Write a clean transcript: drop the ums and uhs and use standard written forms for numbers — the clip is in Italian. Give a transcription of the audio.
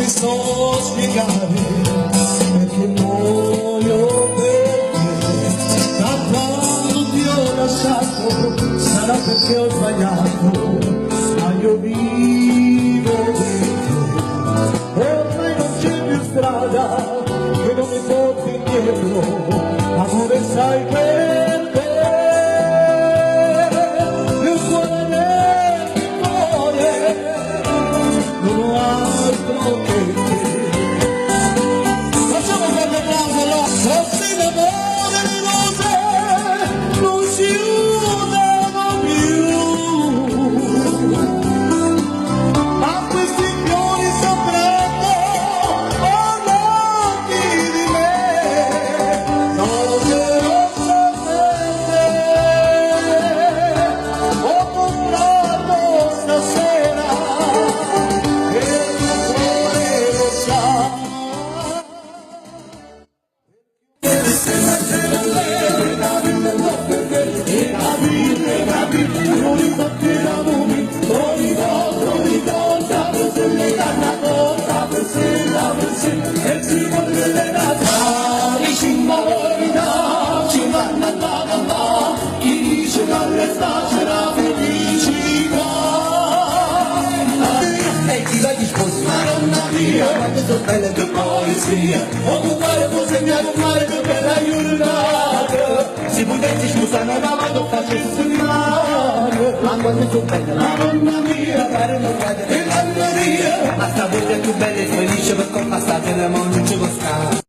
so spiegare perché muoio per te. Da quando ti ho lasciato sarà perché ho sbagliato, ma io vivo dentro. Ormai non c'è più strada che non mi porti indietro, amore sai per te. Il cuore nel cuore non ho altro che te. Facciamo qualche applauso allora. Forse l'amore le rose non si usano più, ma questi fiori soprano ornati di me. Rose rossamente ho comprato stasera e il mio cuore lo sa. Quando sono belle tue poesie, occupare può segnare un mare più bella giornata. Si potessi scusare ma vado a facesse male. Ma quando sono belle, mamma mia, pare non vede che la mia. Ma sta voce più bella e felice per compassare le mani ci può stare.